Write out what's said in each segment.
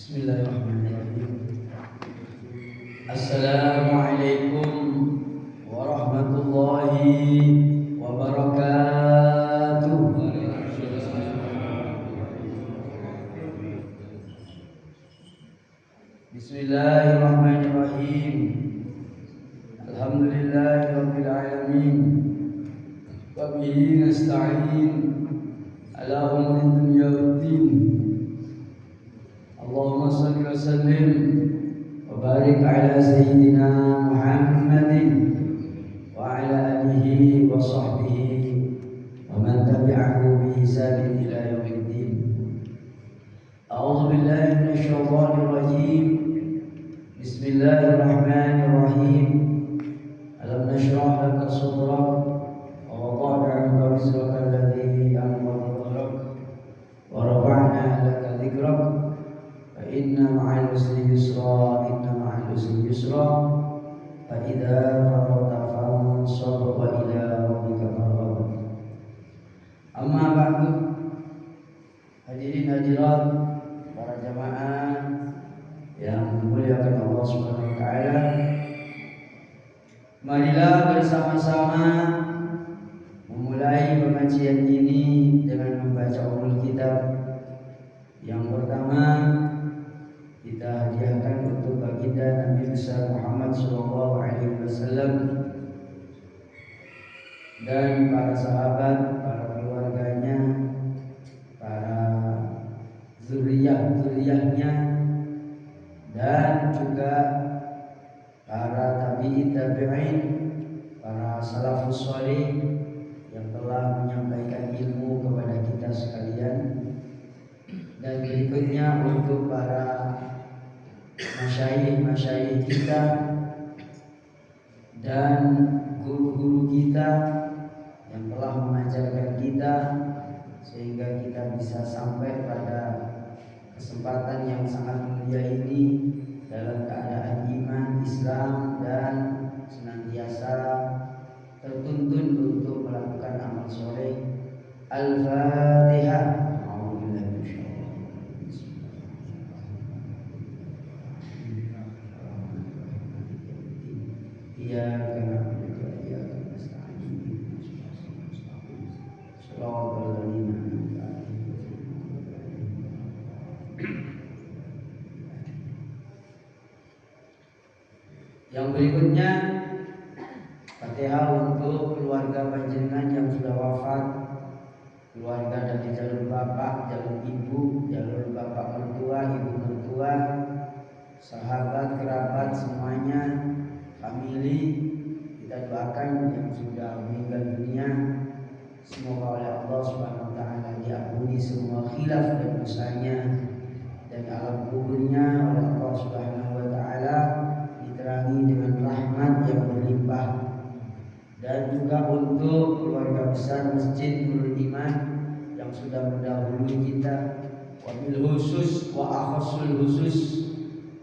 Bismillahirrahmanirrahim. Assalamualaikum warahmatullahi wabarakatuh. Bismillahirrahmanirrahim. Alhamdulillahirabbil alamin. Wa bihi nasta'in ala umuri dunya waddin. Allahumma shalli wa sallim wa barik ala sayyidina Muhammadin wa ala alihi wa sahbihi wa man tabi'ahu bi ihsan ila yaumiddin. A'udzu billahi minasy syaithanir rajim. Bismillahirrahmanirrahim. Alam nashrah laka sadrak wa wada'na 'anka wizraka alladhi anqadha dhahrak wa rafa'na laka dhikrak. Inna ma'al usri yusra, inna ma'al usri yusra. Fa idza faragta fansab wa ila rabbika farghab. Amma ba'du. Hadirin hadirat para jamaah yang dimuliakan Allah Subhanahu wa taala. Marilah bersama-sama memulai pengajian ini dengan membaca ulul kitab. Yang pertama kita hadiahkan untuk baginda Nabi besar Muhammad sallallahu alaihi wasallam dan para sahabat, para keluarganya, para zuriyah-zuriyahnya, dan juga para tabi'in tabi'in, para salafus shalih yang telah menyampaikan ilmu kepada kita sekalian. Dan berikutnya untuk para masyayikh kita dan guru-guru kita yang telah mengajarkan kita sehingga kita bisa sampai pada kesempatan yang sangat mulia ini dalam keadaan iman, Islam, dan senantiasa tertuntun untuk melakukan amal soleh. Al-Fatihah. Yang berikutnya Fatihah untuk keluarga panjenengan yang sudah wafat, keluarga dari jalur bapak, jalur ibu, jalur bapak mertua, ibu mertua, sahabat, kerabat semuanya, famili. Kita doakan yang sudah meninggal dunia, semoga oleh Allah Subhanahu wa taala diampuni semua khilaf dan dosanya, dan alam kuburnya oleh Allah Subhanahu wa taala diterangi dengan rahmat yang berlimpah. Dan juga untuk keluarga besar Masjid Nurul Iman yang sudah mendahului kita, wabil khusus wa akhasul khusus,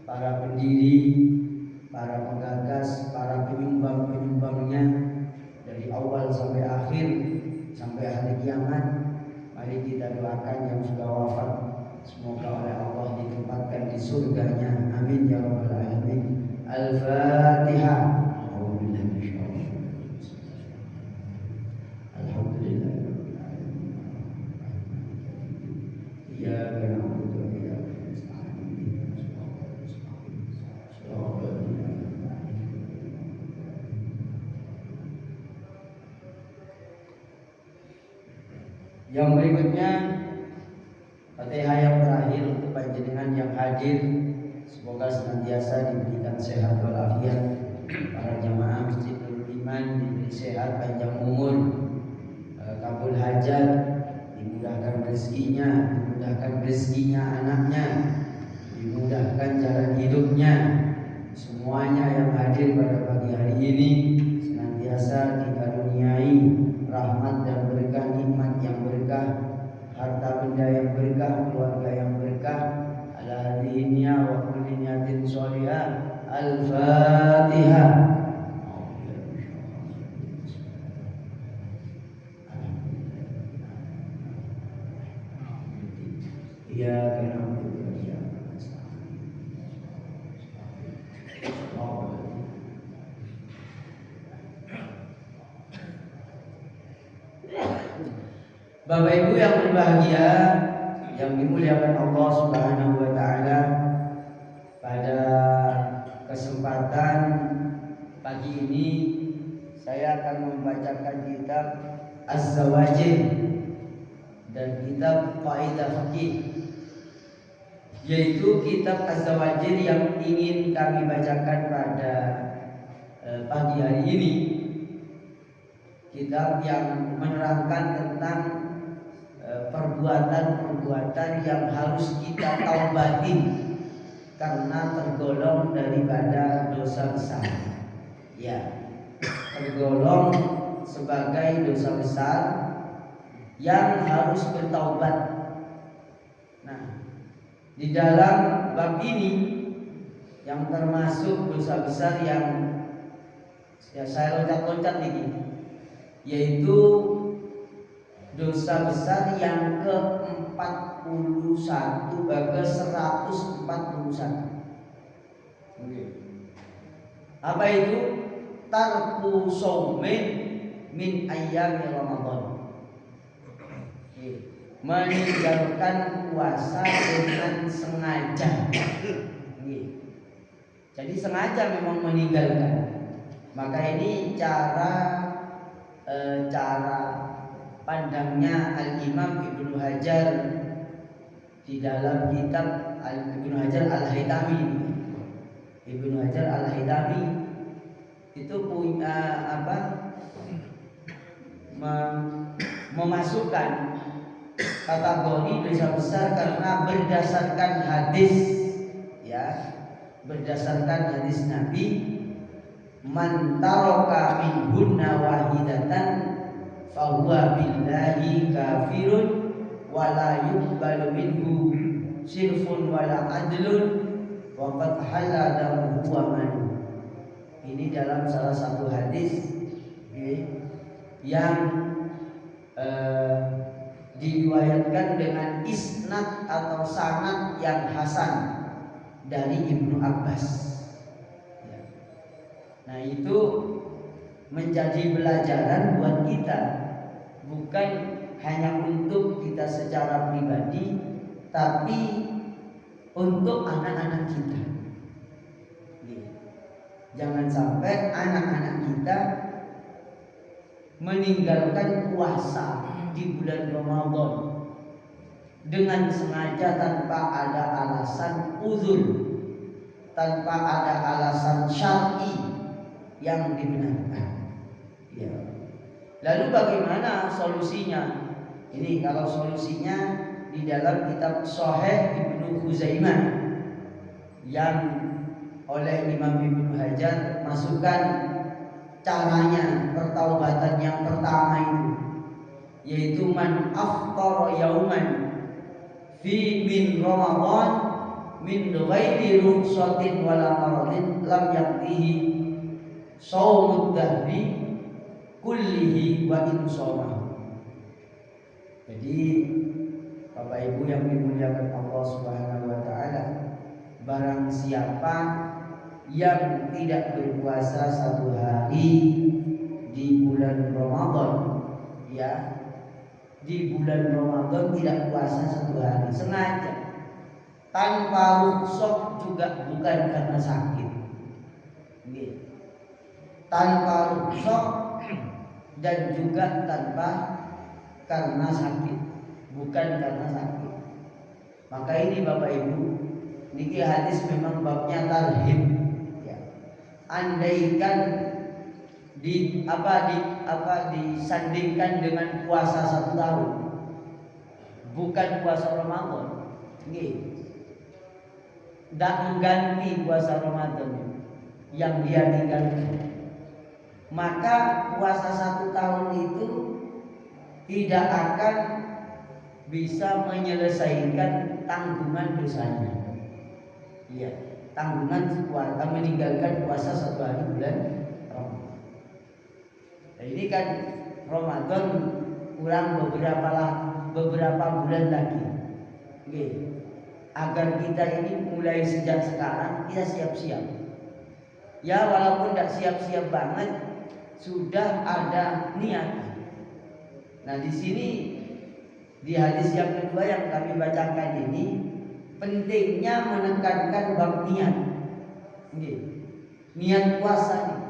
para pendiri, para penggagas, para penyumbang-penyumbangnya dari awal sampai akhir sampai hari kiamat. Mari kita doakan yang sudah wafat, semoga oleh Allah ditempatkan di surganya. Amin ya rabbal alamin. Al-Fatihah. Yang berikutnya Fatihah yang terakhir untuk panjenengan yang hadir, semoga senantiasa diberikan sehat walafiat. Para jamaah Masjid Nurul Iman diberi sehat, panjang umur, kabul hajat, dimudahkan rezekinya anaknya, dimudahkan jalan hidupnya. Semuanya yang hadir pada pagi hari ini senantiasa dikaruniai rahmat dan berkah, nikmat yang berkah, harta benda yang berkah, keluarga yang berkah. Ala hadhihi niyyah wa kulli niyatin shalihah. Al-Fatihah. Ya Bapak Ibu yang berbahagia, yang dimuliakan Allah Subhanahu wa taala, pada kesempatan pagi ini saya akan membacakan kitab Az-Zawajir dan kitab Qaidah Fikih, yaitu kitab Az-Zawajir yang ingin kami bacakan pada pagi hari ini. Kitab yang menerangkan tentang perbuatan-perbuatan yang harus kita taubati karena tergolong daripada dosa besar. Ya, tergolong sebagai dosa besar yang harus bertaubat. Nah, di dalam bab ini yang termasuk dosa besar yang saya loncat-loncat ini, yaitu dosa besar yang ke-41 ke-141. Apa itu? Tarku shaumin min ayyami Ramadan. Meninggalkan puasa dengan sengaja. Jadi sengaja memang meninggalkan. Maka ini cara pandangnya Al-Imam Ibnu Hajar di dalam kitab Ibnu Hajar Al-Haytami. Ibnu Hajar Al-Haytami itu punya memasukkan kategori dosa besar karena berdasarkan hadis, ya, berdasarkan hadis Nabi, man taraka minhunna wahidatan fahuwa billahi kafirun wala yuqbalu minhu sirfun wala adlun wa qad halla damuhu wa maluhu. Ini dalam salah satu hadis yang diriwayatkan dengan isnad atau sanad yang hasan dari Ibnu Abbas. Nah, itu menjadi pelajaran buat kita, bukan hanya untuk kita secara pribadi, tapi untuk anak-anak kita. Jangan sampai anak-anak kita meninggalkan puasa di bulan Ramadan dengan sengaja tanpa ada alasan uzur, tanpa ada alasan syar'i yang dibenarkan. Ya. Lalu bagaimana solusinya? Ini kalau solusinya di dalam kitab Shahih Ibnu Khuzaimah yang oleh Imam Ibnu Hajar masukkan caranya pertaubatan yang pertama itu, yaitu man afṭara yauman fi min Ramadan min ghairi rukhsatin wala maradin lam yaktihi shaumud dahri kullihi wa in shoma. Jadi Bapak Ibu yang dimuliakan Allah Subhanahu wa taala, barang siapa yang tidak berpuasa satu hari di bulan Ramadan, ya, di bulan Ramadan tidak puasa satu hari sengaja, tanpa rukhsah, juga bukan karena sakit, tanpa rukhsah dan juga tanpa karena sakit, bukan karena sakit. Maka ini Bapak Ibu, niki hadis memang babnya tarhib. Andaikan disandingkan dengan puasa 1 tahun, bukan puasa Ramadan, tidak mengganti puasa Ramadan yang dia tinggalkan, maka puasa 1 tahun itu tidak akan bisa menyelesaikan tanggungan dosanya. Iya, tanggungan puasa meninggalkan puasa 1 hari bulan Ramadan. Nah, ini kan Ramadan kurang beberapa bulan lagi. Oke. Agar kita ini mulai sejak sekarang kita siap-siap. Ya, walaupun tidak siap-siap banget, sudah ada niat. Nah, di sini Di hadis yang kedua yang kami bacakan ini pentingnya menekankan bab niat. Niat puasa nih.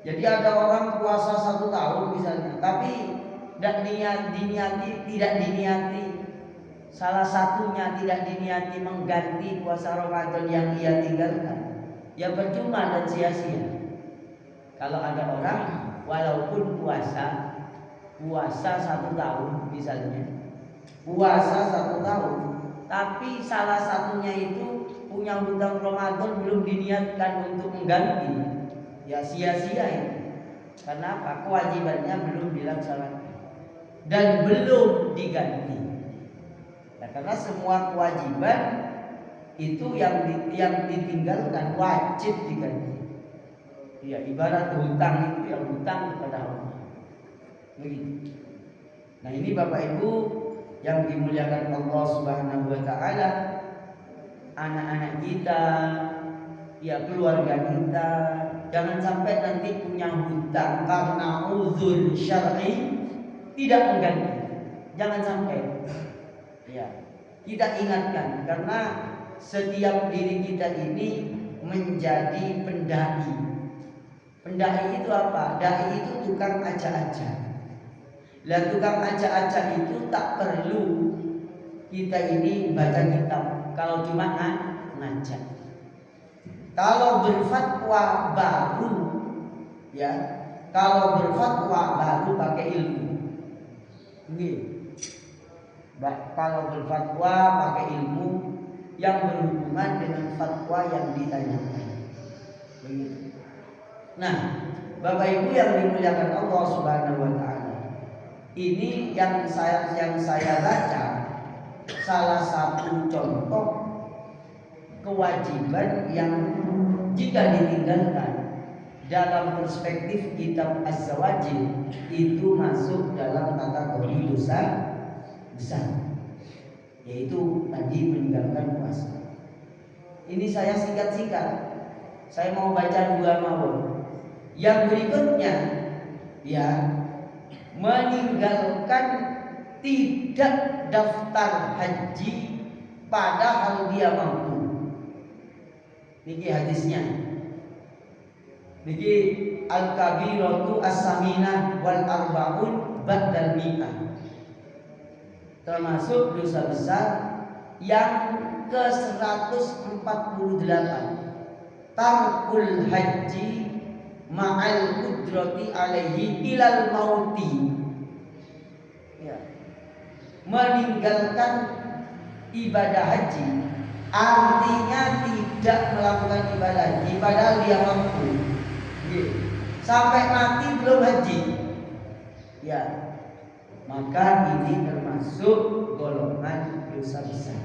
Jadi ada orang puasa 1 tahun misalnya, tapi tidak diniati, salah satunya tidak diniati mengganti puasa Ramadan yang ia tinggalkan, ya percuma dan sia-sia. Kalau ada orang walaupun puasa 1 tahun misalnya, puasa 1 tahun, tapi salah satunya itu punya hutang Ramadan belum diniatkan untuk mengganti, ya sia-sia itu. Karena apa? Kewajibannya belum dilaksanakan dan belum diganti. Nah, karena semua kewajiban itu yang ditinggalkan wajib diganti. Ya, ibarat hutang itu yang hutang kepada Allah. Begitu. Nah, ini Bapak Ibu yang dimuliakan Allah Subhanahu wa taala, anak-anak kita, ya keluarga kita, jangan sampai nanti punya hutang karena uzur syar'i tidak mengganti. Jangan sampai. Ya, kita ingatkan karena setiap diri kita ini menjadi pendai. Pendai itu apa? Dai itu tukang aja-aja. Lah tukang aja-aja itu tak perlu kita ini baca kitab kalau cuma ngajak. Kalau berfatwa baru, ya, kalau berfatwa baru pakai ilmu. Kalau berfatwa pakai ilmu yang berhubungan dengan fatwa yang ditanyakan. Begitu. Nah, Bapak Ibu yang dimuliakan Allah Subhanahu wa taala, ini yang saya baca salah satu contoh kewajiban yang jika ditinggalkan dalam perspektif kitab Az-Zawajir itu masuk dalam kategori dosa besar, yaitu tadi meninggalkan puasa. Ini saya singkat-singkat, saya mau baca 2 mawon. Yang berikutnya, ya, meninggalkan tidak daftar haji padahal dia mampu. Niki hadisnya. Niki al-kabiratu as-saminah wal arba'un ba'dal mi'ah. Termasuk dosa besar yang ke-148. Tarkul haji ma'al qudrati alaihi ilal mauti. Ya. Meninggalkan ibadah haji artinya tidak melakukan ibadah haji padahal dia mampu. Sampai mati belum haji. Ya. Maka ini termasuk golongan dosa besar.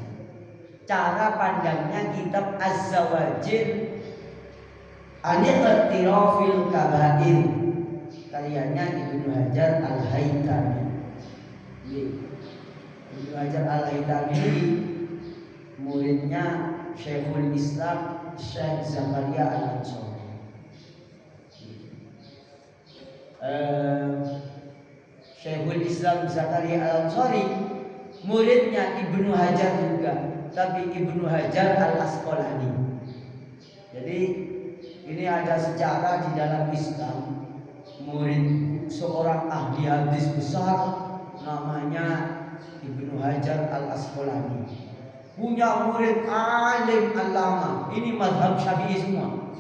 Cara pandangnya kitab Az-Zawajir Al-Iqtirafil Kabair, karyanya Ibnu Hajar Al-Haytami. Ibnu Hajar Al-Haytami muridnya Syekhul Islam Syekh Zakaria Al-Ansari. Syekhul Islam Zakaria Al-Ansari muridnya Ibnu Hajar juga, tapi Ibnu Hajar Al-Asqalani. Jadi ini ada sejarah di dalam Islam. Murid seorang ahli hadis besar namanya Ibnu Hajar Al-Asqalani. Punya murid alim alama. Ini mazhab Syafi'i semua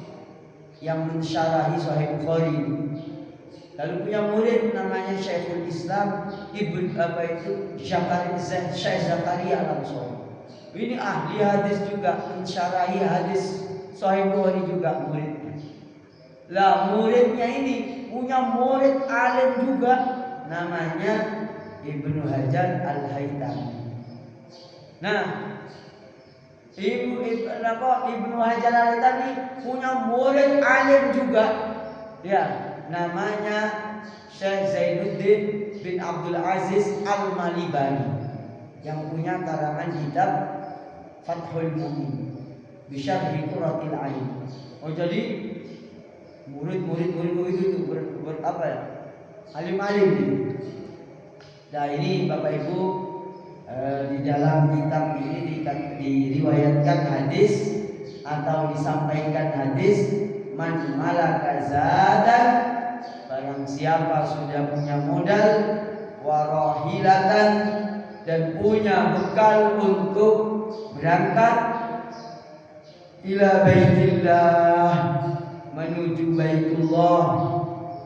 yang mensyarahi Sahih Bukhari. Lalu punya murid namanya Syekhul Islam Syekh Zakaria Al-Ansari. Ini ahli hadis juga, mensyarahi hadis Sahih Bukhari juga muridnya. Lah muridnya ini punya murid alim juga namanya Ibnu Hajar Al-Haytami. Nah, Ibnu Hajar Al-Haytami punya murid alim juga, ya, namanya Syekh Zainuddin bin Abdul Aziz Al-Malibani yang punya karangan kitab Fathul Mu'in Bisyarhi Qurratil Ain. Oh, jadi murid itu berapa ya? Alim-alim ini. Nah ini Bapak Ibu, di dalam kitab ini diriwayatkan hadis atau disampaikan hadis, man malaka zadan, barang siapa sudah punya modal, warahilatan, dan punya bekal untuk berangkat ila baitillah, menuju Baitullah,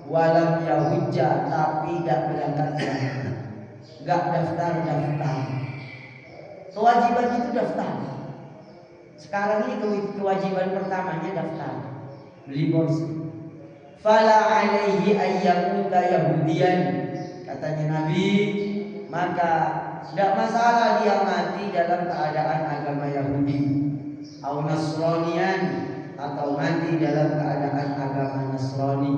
walam yahujja, tapi gak berangkat, gak daftar. Kewajiban itu daftar. Sekarang ini kewajiban pertamanya daftar, beli borsi. Fala alaihi ayyamuta yahudiyan, katanya Nabi, maka tidak masalah dia mati dalam keadaan agama Yahudi, au Nasranian, atau mati dalam keadaan agama Nasrani.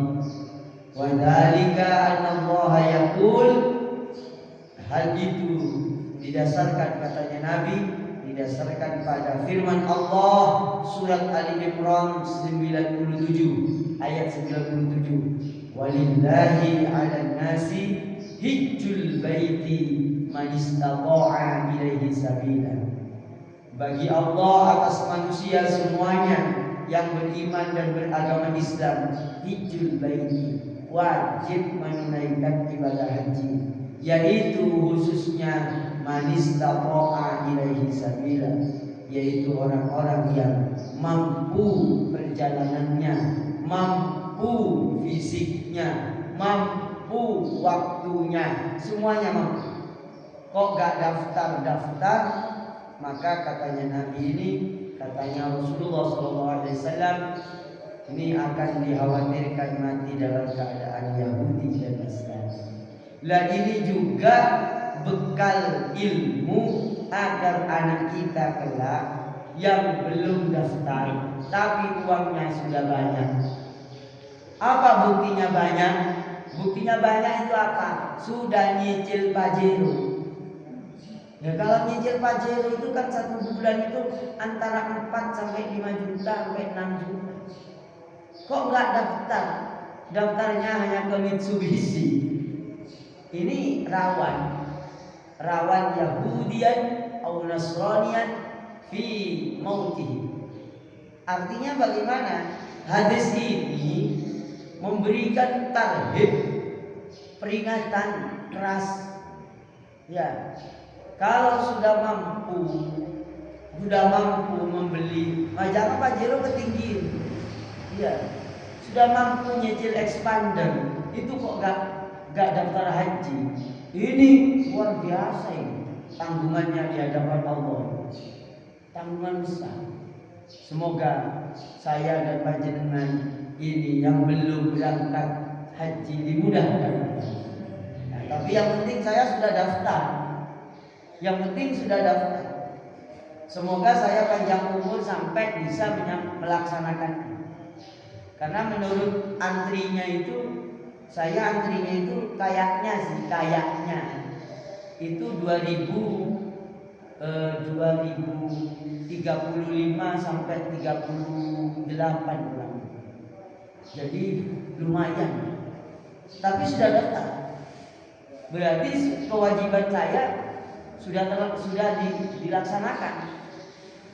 Wa dzalika anna Allah yaqul, hal itu didasarkan, katanya Nabi, didasarkan pada firman Allah surat Ali Imran 97 ayat 97, walillahi 'alan nasi hijjul baiti man istata'a ilaihi sabila. Bagi Allah atas manusia semuanya yang beriman dan beragama Islam, hijjul baiti, wajib menunaikan ibadah haji, yaitu khususnya man istata'a ilaihi sabila, yaitu orang-orang yang mampu perjalanannya, mampu fisiknya, mampu waktunya, semuanya mampu. Kok gak daftar? Maka katanya Nabi ini, katanya Rasulullah SAW, ini akan dikhawatirkan mati dalam keadaan Yahudi dan Nasrani. Lah ini juga bekal ilmu agar anak kita kelak yang belum daftar tapi uangnya sudah banyak. Apa buktinya banyak? Buktinya banyak itu apa? Sudah nyicil Pajero. Ya kalau nyicil Pajero itu kan satu bulan itu antara 4 sampai 5 juta sampai 6 juta. Kok nggak daftar? Daftarnya hanya ke Mitsubishi. Ini rawan Yahudian atau Nasranian fi mautihi. Artinya bagaimana? Hadis ini memberikan tarhib, peringatan keras. Ya, kalau sudah mampu membeli, jangan Pajero ketinggian. Ya, sudah mampu nyicil expander, itu kok gak daftar haji. Ini luar biasa ini tanggungannya di hadapan Allah, tanggungan besar. Semoga saya dan panjenengan ini yang belum berangkat haji dimudahkan. Nah, tapi yang penting saya sudah daftar. Yang penting sudah daftar. Semoga saya panjang umur sampai bisa melaksanakan. Karena menurut antrinya itu, saya antrinya itu kayaknya itu 2035 sampai 38 bulan. Jadi lumayan. Tapi sudah daftar. Berarti kewajiban saya sudah dilaksanakan.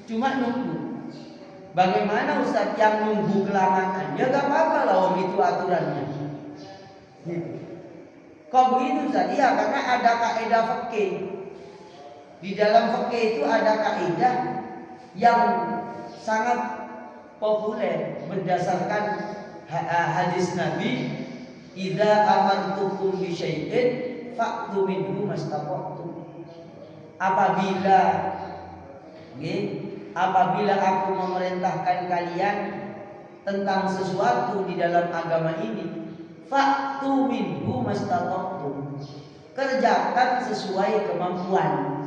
Cuma nunggu. Bagaimana Ustaz yang nunggu kelamaan? Ya gak apa-apa lah, itu aturannya. Kok begitu Ustaz? Iya, karena ada kaidah fikih. Di dalam fikih itu ada kaidah yang sangat populer berdasarkan hadis Nabi, idza amartukum bi syai'in fa'tu minhu mastata'tum. Apabila aku memerintahkan kalian tentang sesuatu di dalam agama ini, fa'tu minhu mastata'tum, kerjakan sesuai kemampuan.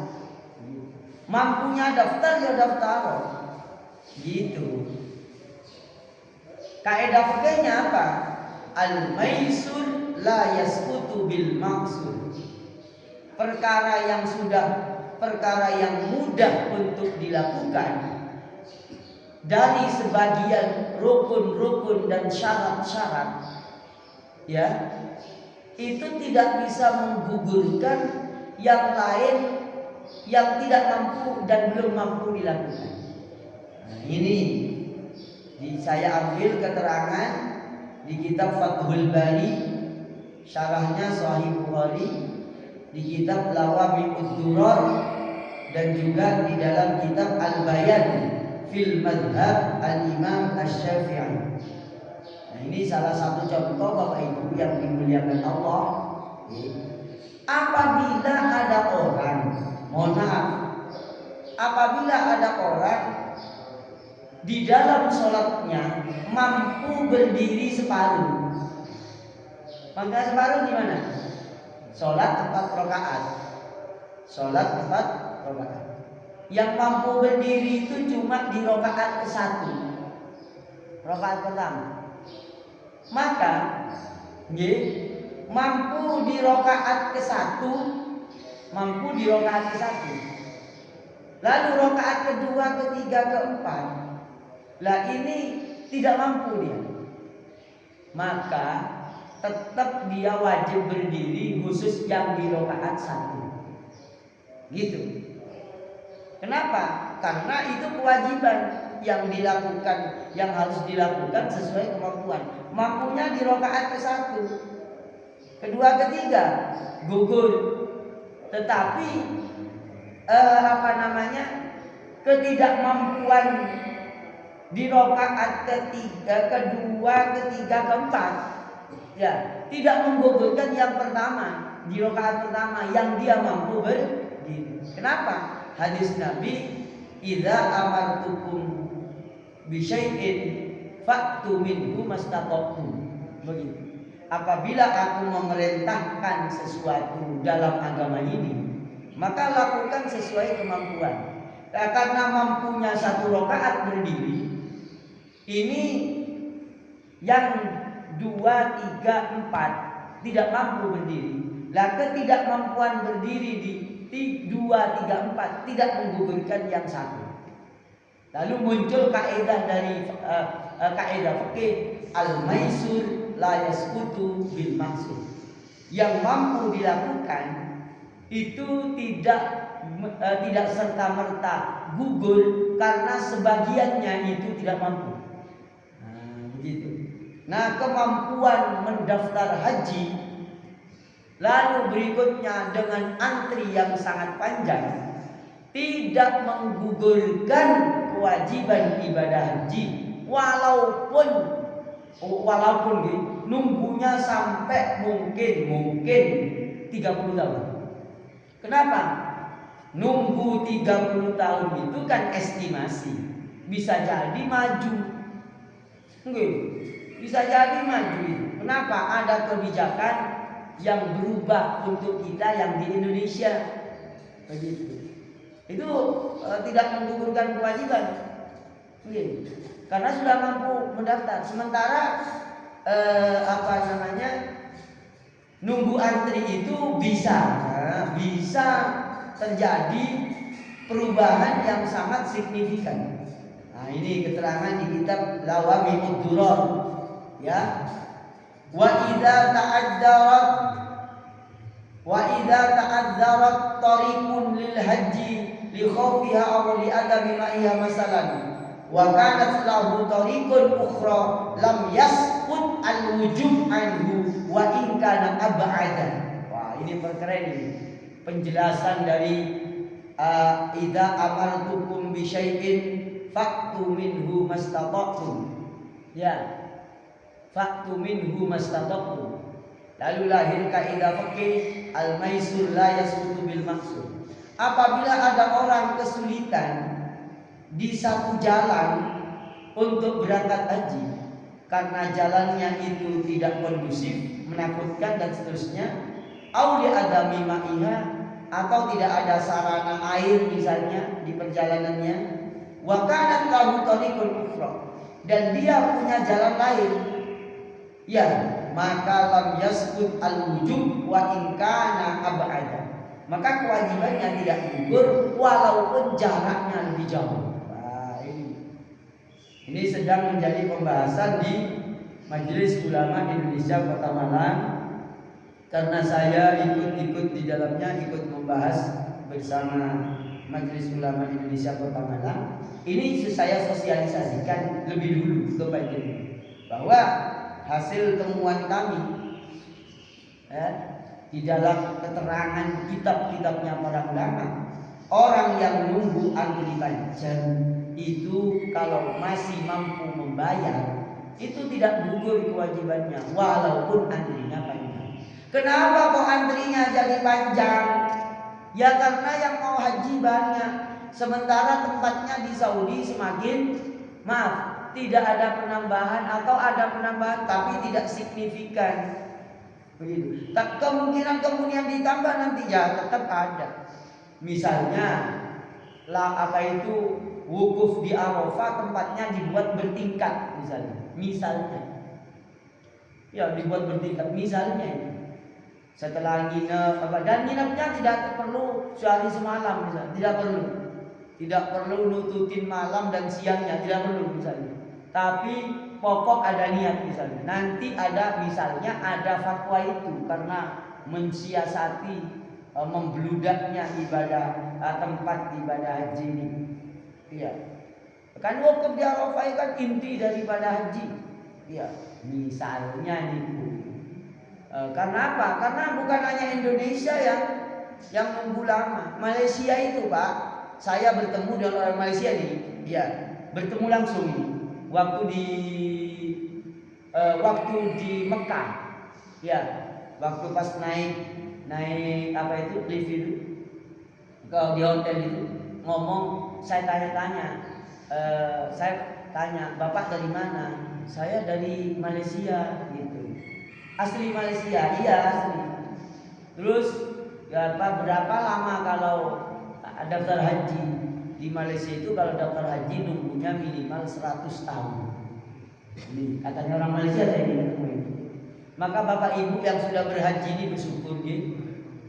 Mampunya daftar ya daftar. Gitu. Kaidah fikihnya apa? Al-maisur la yasqutu bil maqsur. Perkara yang mudah untuk dilakukan dari sebagian rukun-rukun dan syarat-syarat, ya, itu tidak bisa menggugurkan yang lain yang tidak mampu dan belum mampu dilakukan. Nah, ini saya ambil keterangan di kitab Fathul Bari, syarahnya Sahih Bukhari, di kitab Lawami'ud Durar, dan juga di dalam kitab Al-Bayan fil Madhab Al-Imam Asy-Syafi'i. Nah, ini salah satu contoh Bapak Ibu yang dimuliakan Allah. Apabila ada orang, mohon maaf, apabila ada orang di dalam sholatnya mampu berdiri separuh, maka separuh gimana? Sholat 4 rakaat. Sholat 4 rakaat. Yang mampu berdiri itu cuma di rakaat ke-1, rakaat pertama. Maka mampu di rakaat ke-1, mampu di rakaat ke-1. Lalu rakaat kedua, ketiga, keempat, lah ini tidak mampu dia. Maka tetap dia wajib berdiri khusus yang di rakaat 1. Gitu. Kenapa? Karena itu kewajiban yang dilakukan, yang harus dilakukan sesuai kemampuan. Mampunya di rakaat ke-1, kedua, ketiga gugur. Tetapi ketidakmampuan di rakaat ketiga, kedua, ketiga, keempat, ya tidak menggugurkan yang pertama, di rakaat pertama yang dia mampu berdiri. Kenapa? Hadis Nabi, idza amartukum bi syai'in fa'tu minhu mastata'tum. Begitu. Apabila aku memerintahkan sesuatu dalam agama ini, maka lakukan sesuai kemampuan. Nah, karena mampunya 1 rakaat berdiri, ini yang 2, 3, 4 tidak mampu berdiri. Lah ketidakmampuan berdiri di 2, 3, 4 tidak menggugurkan yang 1. Lalu muncul kaidah dari kaidah fikih, al-maisur la yasqutu bil maksud. Yang mampu dilakukan itu tidak serta-merta gugur karena sebagiannya itu tidak mampu. Nah, begitu. Nah, kemampuan mendaftar haji, lalu berikutnya dengan antri yang sangat panjang, tidak menggugurkan kewajiban ibadah haji, walaupun nunggunya sampai mungkin 30 tahun. Kenapa? Nunggu 30 tahun itu kan estimasi, bisa jadi maju. Bisa jadi maju. Kenapa? Ada kebijakan yang berubah untuk kita yang di Indonesia. Begitu. Itu tidak menggugurkan kewajiban. Karena sudah mampu mendaftar. Sementara nunggu antri itu bisa terjadi perubahan yang sangat signifikan. Nah, ini keterangan di kitab Lawami'ud Durar, ya. Wa idza ta'adzarat tariqun lil haji li khawfiha aw li adami ma'iha masalan wa kanat lahu tariqun ukhra lam yasqut al wujub anhu wa in kana ab'ada. Wah, ini perkara ini penjelasan dari idza amartukum bi syai'in fa'tu minhu mastata'tum. Ya, fa'tu minhu mastata'tum. Lalu lahir kaidah fikih al-maisur la yasqutu bil maksud. Apabila ada orang kesulitan di satu jalan untuk berangkat haji karena jalannya itu tidak kondusif, menakutkan dan seterusnya, au li adami ma'iha, atau tidak ada sarana air misalnya di perjalanannya, wa kanat lahu tariqun ukhra, dan dia punya jalan lain, ya, maka lam yasqut al wujub wa in kana ab'ada, maka kewajibannya tidak gugur walaupun jaraknya lebih jauh. Nah, ini sedang menjadi pembahasan di Majelis Ulama Indonesia Kota Malang, karena saya ikut di dalamnya, ikut membahas bersama Majelis Ulama Indonesia Kota Malang. Ini saya sosialisasikan lebih dulu ke panjenengan bahwa hasil temuan kami di dalam keterangan kitab-kitabnya para ulama, orang yang nunggu antri panjang itu kalau masih mampu membayar itu tidak gugur kewajibannya walaupun antrinya panjang. Kenapa kok antrinya jadi panjang? Ya karena yang mau haji banyak, sementara tempatnya di Saudi semakin tidak ada penambahan atau ada penambahan tapi tidak signifikan. Begitu. Kemungkinan kemudian ditambah nanti ya tetap ada. Misalnya wukuf di Arafah tempatnya dibuat bertingkat misalnya. Ya dibuat bertingkat misalnya itu. Setelah nginep dan nginepnya tidak perlu sehari semalam misalnya, tidak perlu nututin malam dan siangnya, tidak perlu misalnya. Tapi pokok ada niat misalnya. Nanti ada fatwa itu karena mensiasati membludaknya ibadah tempat ibadah haji ini. Iya. Kan wukuf di Arafah kan inti daripada haji. Iya, misalnya itu. Karena apa? Karena bukan hanya Indonesia yang nunggu lama. Malaysia itu, Pak. Saya bertemu dengan orang Malaysia nih. Ya, bertemu langsung nih. Waktu di Mekah. Ya, waktu pas naik lift itu di hotel itu ngomong, saya tanya, Bapak dari mana? Saya dari Malaysia gitu. Asli Malaysia, iya asli. Terus berapa lama kalau daftar haji di Malaysia itu? Kalau daftar haji nunggunya minimal 100 tahun. Ini katanya orang Malaysia saya ketemu itu. Maka Bapak Ibu yang sudah berhaji ini bersyukur gitu.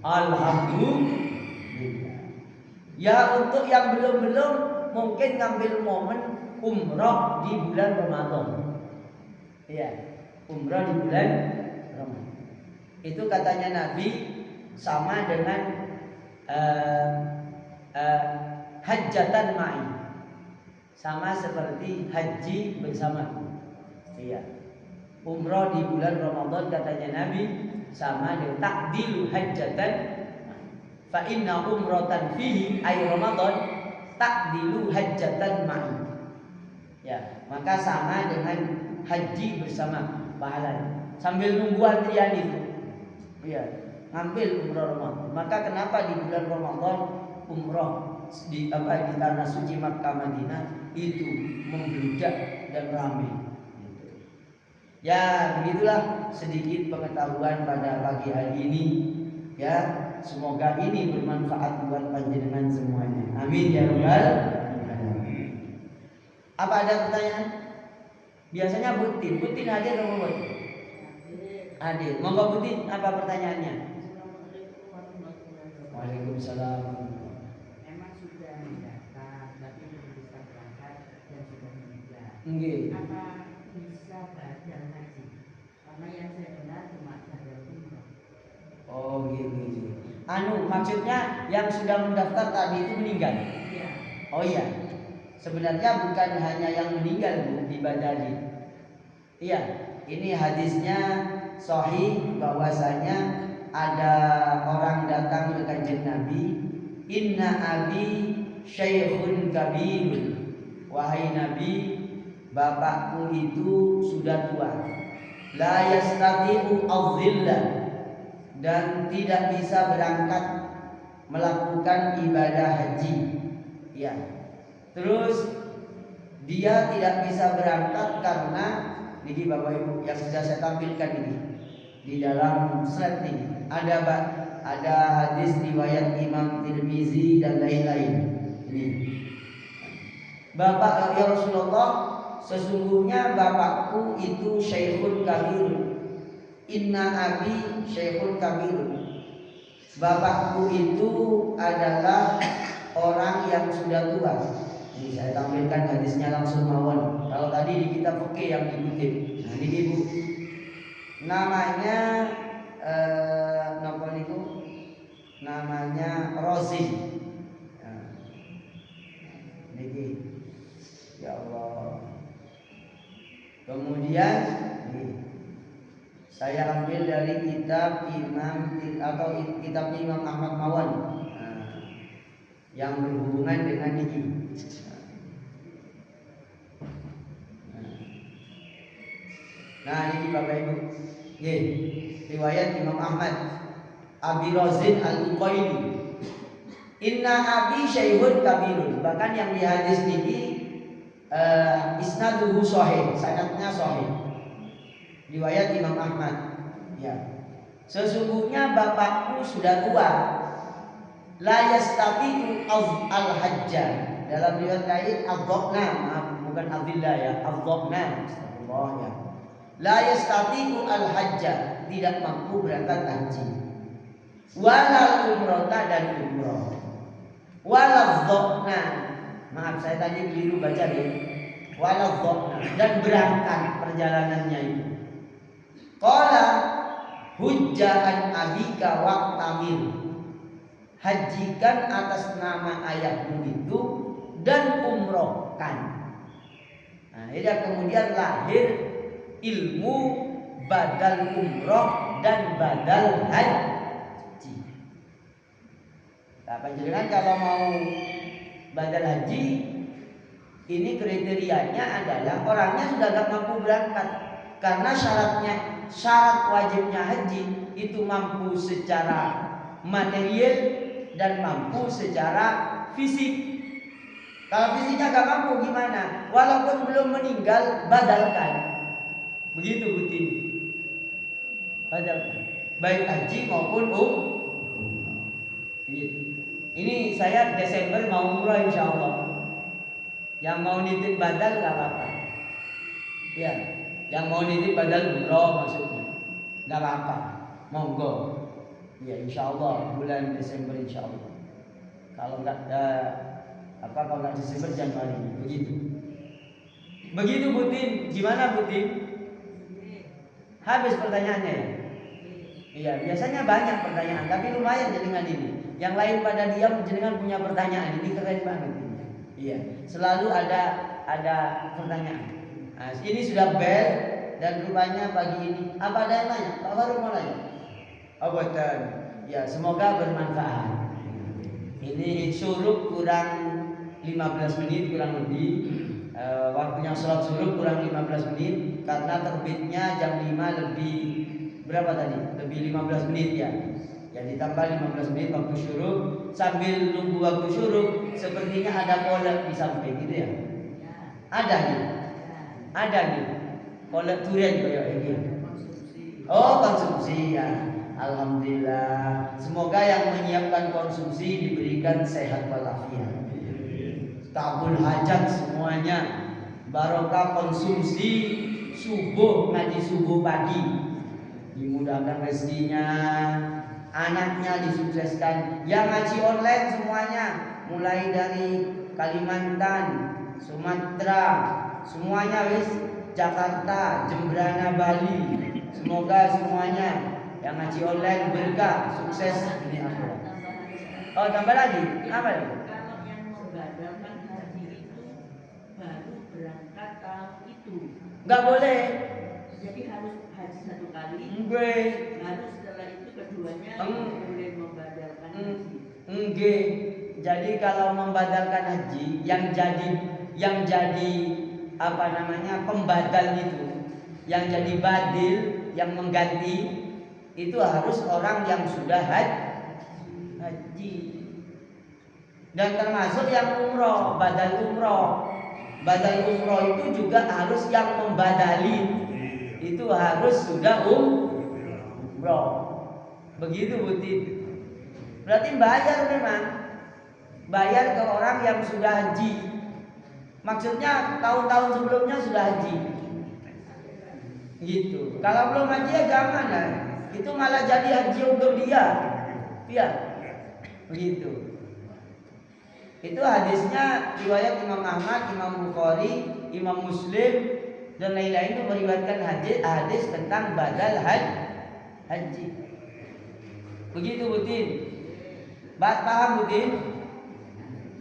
Alhamdulillah. Ya untuk yang belum mungkin ngambil momen umroh di bulan Ramadan. Iya, umroh di bulan Ramadan. Itu katanya Nabi sama dengan hajjatan ma'i. Sama seperti haji bersamaku. Iya. Umroh di bulan Ramadan katanya Nabi sama dengan takdilu hajjatan fa inna umratan fihi ay Ramadan takdilu hajjatan ma'i. Ya, maka sama dengan haji bersama pahalanya. Sambil nunggu antrian itu. Iya, ngambil umroh Ramadan. Maka kenapa di bulan Ramadan umroh di tanah suci Makkah Madinah itu membludak dan ramai. Ya, begitulah sedikit pengetahuan pada pagi hari ini. Ya, semoga ini bermanfaat buat panjenengan semuanya. Amin ya rabbal alamin. Apa ada pertanyaan? Biasanya Butin hadir atau enggak? Hadir. Monggo Butin, apa pertanyaannya? Waalaikumsalam. Emang sudah mendaftar tapi belum bisa berangkat dan sudah meninggal. Nggih. Apa bisa badal haji? Karena yang saya dengar cuma badal umroh. Oh gitu. Maksudnya yang sudah mendaftar tadi itu meninggal? Iya. Oh iya. Sebenarnya bukan hanya yang meninggal Bu dibadali. Iya, ini hadisnya sahih bahwasanya ada orang datang ke kanjeng Nabi, "Inna abi syaikhun kabir." Wahai Nabi, bapakku itu sudah tua. La yastati'u adh-dhillah, dan tidak bisa berangkat melakukan ibadah haji. Ya. Terus dia tidak bisa berangkat karena ini Bapak Ibu yang sudah saya tampilkan ini di dalam slide ini ada hadis riwayat Imam Tirmizi dan lain-lain. Ini Bapak ya Rasulullah, sesungguhnya bapakku itu syaikhun kabir. Inna abi syaikhun kabir. Bapakku itu adalah orang yang sudah tua. Ini saya tampilkan hadisnya langsung mawon. Kalau tadi di kitab fikih yang dikutip. Nah ini Ibu. Namanya napa niku? namanya Rozin. Nah, ini ya Allah. Kemudian saya ambil dari kitab kitab Imam Ahmad Mawali yang berhubungan dengan ini. Nah ini Bapak Ibu, riwayat Imam Ahmad Abi Rozin Al-Uqaili. Inna abi syaikhun kabirun. Bahkan yang di hadis ini isnaduhu sahih, sanadnya sahih. Riwayat Imam Ahmad. Ya. Sesungguhnya bapakku sudah tua. La yastati'u al-hajja. Dalam riwayat lain adzabna, bukan adillah ya, adzabna. Astagfirullah ya. La yastati'u al-hajja, tidak mampu berangkat haji. Walal umrata dan umrah. Walal dhokna, maaf saya tadi keliru baca ya. Walal dhokna, dan berangkat perjalanannya itu. Qala hujja'an abika waqtamil, hajikan atas nama ayahmu itu dan umrohkan. Nah, ini kemudian lahir ilmu badal umroh dan badal haji. Nah, panjenengan kalau mau badal haji, ini kriterianya adalah orangnya sudah gak mampu berangkat. Karena syarat wajibnya haji itu mampu secara material dan mampu secara fisik. Kalau fisiknya gak mampu gimana? Walaupun belum meninggal, badalkan. Begitu Butin. Badalkan. Baik haji maupun Ini saya Desember mau umroh insya Allah. Yang mau nitip badal gak apa-apa. Ya, yang mau nitip badal umroh maksudnya gak apa-apa, monggo. Ya insya Allah bulan Desember insya Allah. Kalau nggak kalau nggak Desember Januari, begitu. Begitu Butin, gimana Butin? Habis pertanyaannya ya? Iya, biasanya banyak pertanyaan, tapi lumayan dengan ini. Yang lain pada diam, jenengan punya pertanyaan, ini keren banget. Iya, selalu ada pertanyaan. Nah, ini sudah bel dan rupanya pagi ini apa ada yang nanya? Pak Baru mau nanya? Betul. Ya, semoga bermanfaat. Ini syuruk kurang 15 menit kurang lebih. Waktunya sholat syuruk kurang 15 menit karena terbitnya jam 5 lebih berapa tadi? Lebih 15 menit ya. Ya ditambah 15 menit waktu syuruk. Sambil nunggu waktu syuruk, sepertinya ada kolak di samping gitu ya. Ada nih. Ada nih. Kolak durian kayak ini. Oh, konsumsi ya. Alhamdulillah. Semoga yang menyiapkan konsumsi diberikan sehat walafiat. Tabul hajat semuanya. Barokah konsumsi subuh, ngaji subuh pagi. Dimudahkan rezekinya, anaknya disukseskan. Yang ngaji online semuanya, mulai dari Kalimantan, Sumatera, semuanya wis, Jakarta, Jembrana, Bali. Semoga semuanya yang ngaji online berkah, sukses ini akhirat. Oh, tambah lagi. Apa itu? Kalau yang membadalkan haji itu baru berangkat tahun itu. Enggak boleh. Jadi harus haji satu kali. Enggak. Baru setelah itu keduanya boleh membadalkan haji. Enggak. Jadi kalau membadalkan haji yang jadi apa namanya pembadal itu, yang jadi badil, yang mengganti itu harus orang yang sudah haji. Dan termasuk yang umroh, badal umroh. Badal umroh itu juga harus yang membadali. Itu harus sudah umroh. Begitu Butin. Berarti bayar memang. Bayar ke orang yang sudah haji. Maksudnya tahun-tahun sebelumnya sudah haji. Gitu. Kalau belum haji ya jangan ya. Itu malah jadi haji untuk dia. Iya. Begitu. Itu hadisnya riwayat Imam Ahmad, Imam Bukhari, Imam Muslim dan lain-lain itu meriwayatkan hadis tentang badal haji. Begitu Butin. Paham Budin?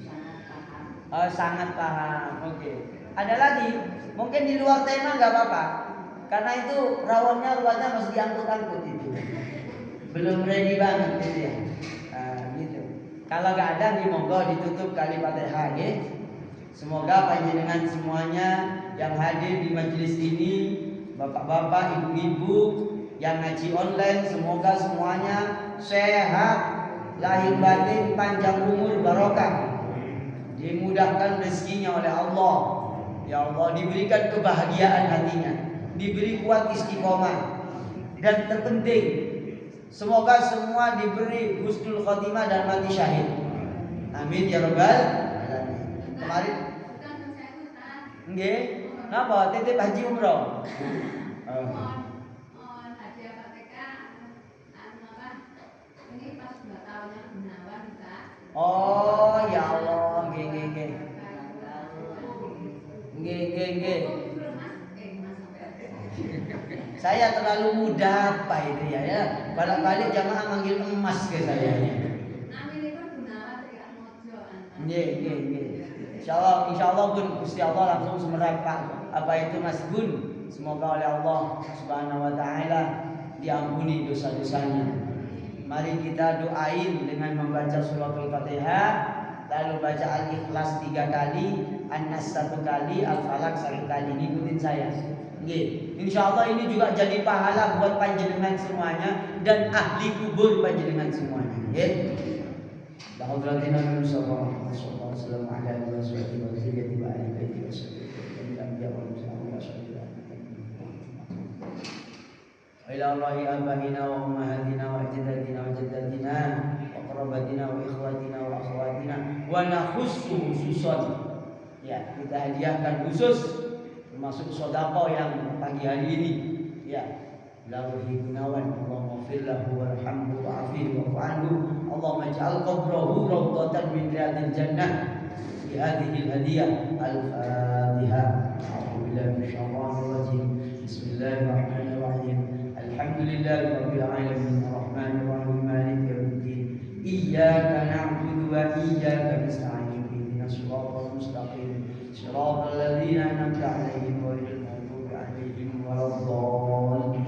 Sangat paham. Oh, sangat paham. Oke. Ada lagi? Mungkin di luar tema nggak apa-apa. Karena itu ruangnya masih diangkut-angkut itu. Belum ready banget gitu ya. Gitu. Kalau nggak ada nih monggo ditutup kali Fatihah ya. Semoga panjenengan semuanya yang hadir di majelis ini, bapak-bapak, ibu-ibu yang ngaji online, semoga semuanya sehat, lahir batin, panjang umur, barokah. Dimudahkan rezekinya oleh Allah. Ya Allah, diberikan kebahagiaan hatinya, diberi kuat istiqomah, dan terpenting semoga semua diberi husnul khotimah dan mati syahid. Amin ya rabbal alamin. Kemarin nggih, napa titip haji umroh? Oh ya Allah, nggih. Nggih. Saya terlalu muda apa itu ya? Balik-balik jamaah manggil emas ke saya. Nggih. Insya Allah Gun, Gusti Allah langsung semerat Pak. Apa itu Mas Gun? Semoga oleh Allah Subhanahu wa taala diampuni dosa-dosanya. Mari kita doain dengan membaca suratul Fatihah, lalu baca Al-Ikhlas 3 kali, An-Nas 1 kali, Al-Falaq 1 kali. Ikutin saya. Nggih. Insyaallah ini juga jadi pahala buat panjenengan semuanya dan ahli kubur panjenengan semuanya. Nggih. Lahudratina min sallallahu alaihi wasallam. Ila Allahi abahina wa ummahatina wa ajdadina wa jaddatina wa qarabatina wa ikhwatina wa akhwatina wa nakhussu khususan. Ya, kita hadiahkan khusus termasuk sedekah yang pagi hari ini. Ya. Lahi gunawan, Allahumma fir lahu warhamhu wa'afihi wa'fu anhu. Allahumma ij'al qabrahu rawdatan min riyadil jannah. Fi hadhihi al-hadiyah al-Fatihah. A'udzu billahi minasyaitonir rajim. Bismillahirrahmanirrahim. Alhamdulillahi rabbil alamin arrahmanir rahim maliki yaumiddin. Iyyaka na'budu wa iyyaka nasta'in. Ihdinas siratal mustaqim. Siratal ladzina an'amta 'alaihim ghairil maghdubi 'alaihim waladdallin.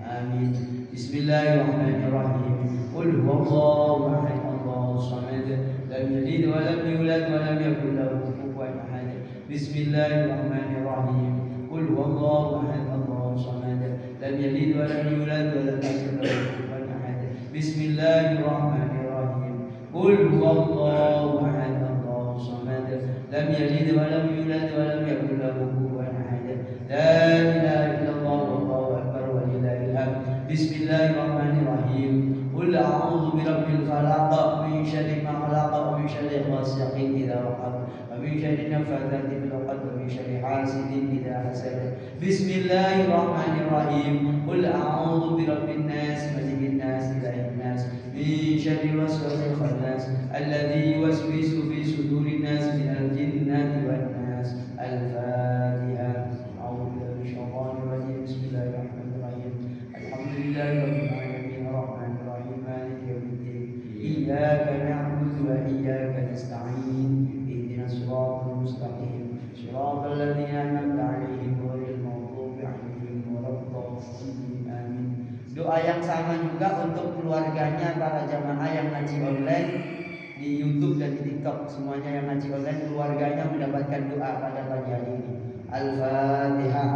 Amin. Bismillahirrahmanirrahim. Qul huwallahu ahad, Allahus samad, lam yalid wa lam yulad wa lam yakul lahu kufuwan ahad. Bismillahirrahmanirrahim. Qul huwallahu ahad, Allahus samad, lam yalid wa lam yulad wa lam yakul lahu kufuwan ahad. Bismillahirrahmanirrahim. Qul huwallahu ahad, Allahus samad, lam yalid wa lam yulad wa lam yakul lahu kufuwan ahad. La ilaha illallah wallahu akbar wa lillahil hamd. Bismillahirrahmanirrahim. Qul a'udzu birabbil falaq min syarri ma khalaq wa min syarri ghasiqin idza waqab wa min syarri nafathati fil 'uqad wa min syarri hasidin idza hasad. Bismillahirrahmanirrahim. Qul a'udzu birabbin nas malikin nas ilahin nas min syarri waswasil khannas alladzi yuwaswisu fi sudurin nas minal jinnati wan nas. Al-Fatihah. A'udzu billahi minasyaitonir rajim. Bismillahirrahmanirrahim. Alhamdulillahirabbil alamin arrahmanir rahim maliki yaumiddin. Iyyaka na'budu wa iyyaka nasta'in. Ihdinas siratal mustaqim. Siratal ladzina an'amta 'alaihim ghairil maghdubi 'alaihim waladdallin. Amin. Doa yang sama juga untuk keluarganya para jamaah yang ngaji online di YouTube dan di TikTok. Semuanya yang ngaji online keluarganya mendapatkan doa pada pagi hari ini. Al-Fatihah.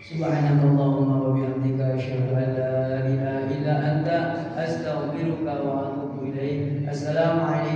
Subhanakallahumma wa bihamdika asyhadu an la ilaha illa anta astaghfiruka wa atubu ilaik. Assalamualaikum.